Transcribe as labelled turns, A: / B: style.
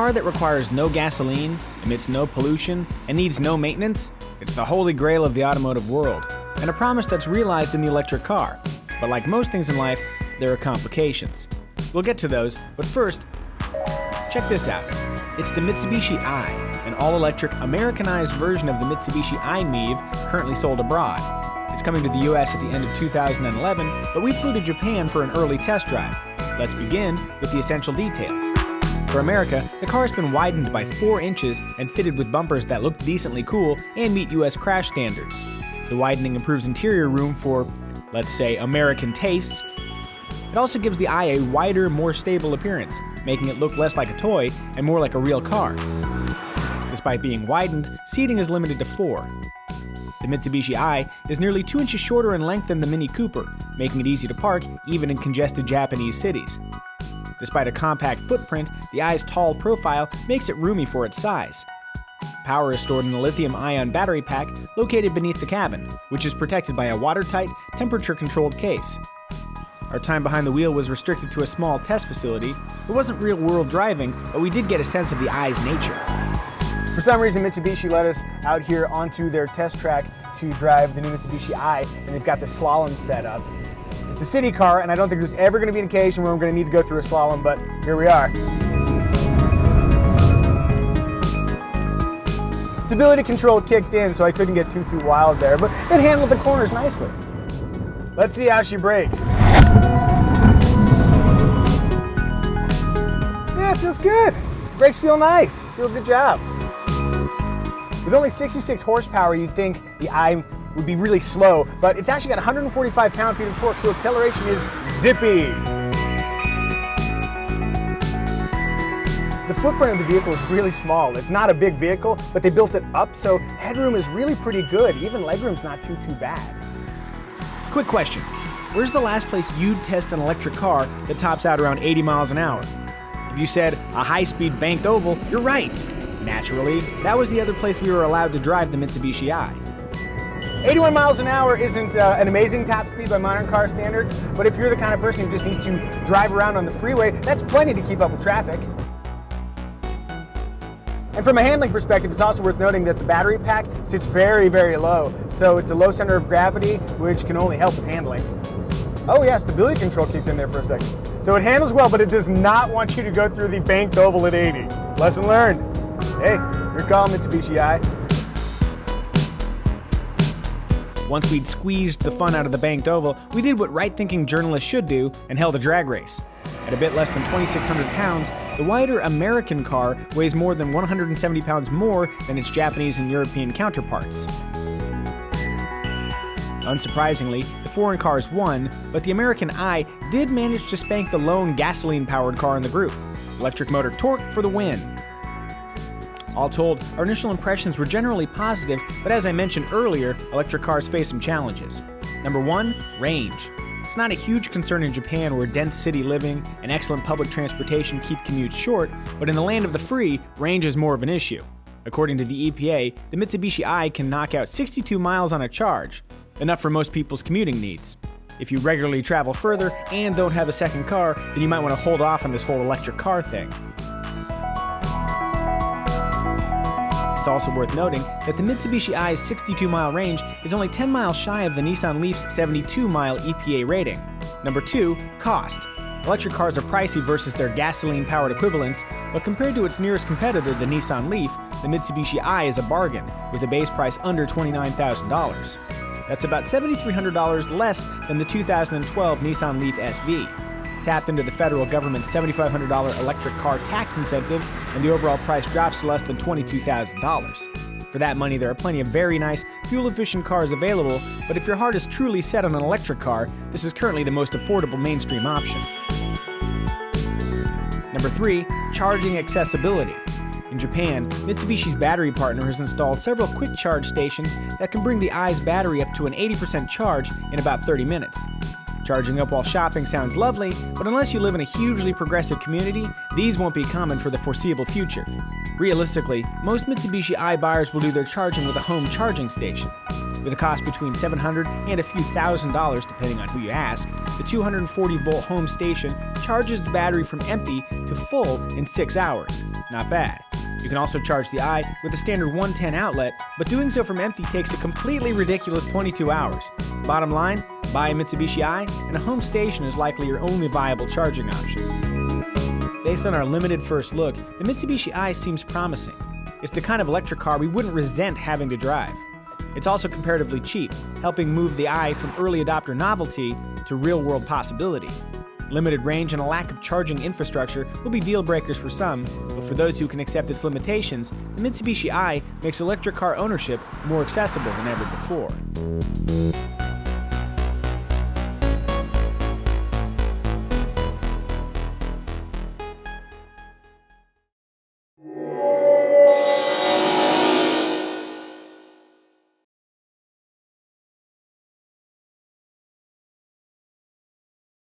A: car that requires no gasoline, emits no pollution, and needs no maintenance, it's the holy grail of the automotive world, and a promise that's realized in the electric car. But like most things in life, there are complications. We'll get to those, but first, check this out. It's the Mitsubishi i, an all-electric Americanized version of the Mitsubishi i-MiEV currently sold abroad. It's coming to the US at the end of 2011, but we flew to Japan for an early test drive. Let's begin with the essential details. For America, the car has been widened by 4 inches and fitted with bumpers that look decently cool and meet US crash standards. The widening improves interior room for, let's say, American tastes. It also gives the i a wider, more stable appearance, making it look less like a toy and more like a real car. Despite being widened, seating is limited to 4. The Mitsubishi i is nearly 2 inches shorter in length than the Mini Cooper, making it easy to park even in congested Japanese cities. Despite a compact footprint, the i's tall profile makes it roomy for its size. Power is stored in a lithium-ion battery pack located beneath the cabin, which is protected by a watertight, temperature-controlled case. Our time behind the wheel was restricted to a small test facility. It wasn't real-world driving, but we did get a sense of the i's nature.
B: For some reason, Mitsubishi let us out here onto their test track to drive the new Mitsubishi i, and they've got the slalom set up. It's a city car, and I don't think there's ever going to be an occasion where I'm going to need to go through a slalom, but here we are. Stability control kicked in, so I couldn't get too wild there, but it handled the corners nicely. Let's see how she brakes. Yeah, it feels good. Brakes feel nice. Do a good job. With only 66 horsepower, you'd think the i would be really slow, but it's actually got 145 pound-feet of torque, so acceleration is zippy. The footprint of the vehicle is really small. It's not a big vehicle, but they built it up, so headroom is really pretty good. Even legroom's not too bad.
A: Quick question. Where's the last place you'd test an electric car that tops out around 80 miles an hour? If you said a high-speed banked oval, you're right. Naturally, that was the other place we were allowed to drive the Mitsubishi i.
B: 81 miles an hour isn't an amazing top speed by modern car standards, but if you're the kind of person who just needs to drive around on the freeway, that's plenty to keep up with traffic. And from a handling perspective, it's also worth noting that the battery pack sits very low, so it's a low center of gravity, which can only help with handling. Oh yeah, stability control kicked in there for a second. So it handles well, but it does not want you to go through the banked oval at 80. Lesson learned. Hey, your call, Mitsubishi i.
A: Once we'd squeezed the fun out of the banked oval, we did what right-thinking journalists should do and held a drag race. At a bit less than 2,600 pounds, the wider American car weighs more than 170 pounds more than its Japanese and European counterparts. Unsurprisingly, the foreign cars won, but the American i did manage to spank the lone gasoline-powered car in the group. Electric motor torque for the win. All told, our initial impressions were generally positive, but as I mentioned earlier, electric cars face some challenges. Number 1, range. It's not a huge concern in Japan where dense city living and excellent public transportation keep commutes short, but in the land of the free, range is more of an issue. According to the EPA, the Mitsubishi i can knock out 62 miles on a charge, enough for most people's commuting needs. If you regularly travel further and don't have a second car, then you might want to hold off on this whole electric car thing. It's also worth noting that the Mitsubishi i's 62-mile range is only 10 miles shy of the Nissan Leaf's 72-mile EPA rating. Number 2, cost. Electric cars are pricey versus their gasoline-powered equivalents, but compared to its nearest competitor, the Nissan Leaf, the Mitsubishi i is a bargain, with a base price under $29,000. That's about $7,300 less than the 2012 Nissan Leaf SV. Tap into the federal government's $7,500 electric car tax incentive, and the overall price drops to less than $22,000. For that money, there are plenty of very nice, fuel-efficient cars available, but if your heart is truly set on an electric car, this is currently the most affordable mainstream option. Number 3, charging accessibility. In Japan, Mitsubishi's battery partner has installed several quick charge stations that can bring the i's battery up to an 80% charge in about 30 minutes. Charging up while shopping sounds lovely, but unless you live in a hugely progressive community, these won't be common for the foreseeable future. Realistically, most Mitsubishi i buyers will do their charging with a home charging station. With a cost between $700 and a few $1,000s depending on who you ask, the 240-volt home station charges the battery from empty to full in 6 hours. Not bad. You can also charge the i with a standard 110 outlet, but doing so from empty takes a completely ridiculous 22 hours. Bottom line, buy a Mitsubishi i, and a home station is likely your only viable charging option. Based on our limited first look, the Mitsubishi i seems promising. It's the kind of electric car we wouldn't resent having to drive. It's also comparatively cheap, helping move the i from early adopter novelty to real-world possibility. Limited range and a lack of charging infrastructure will be deal breakers for some, but for those who can accept its limitations, the Mitsubishi i makes electric car ownership more accessible than ever before.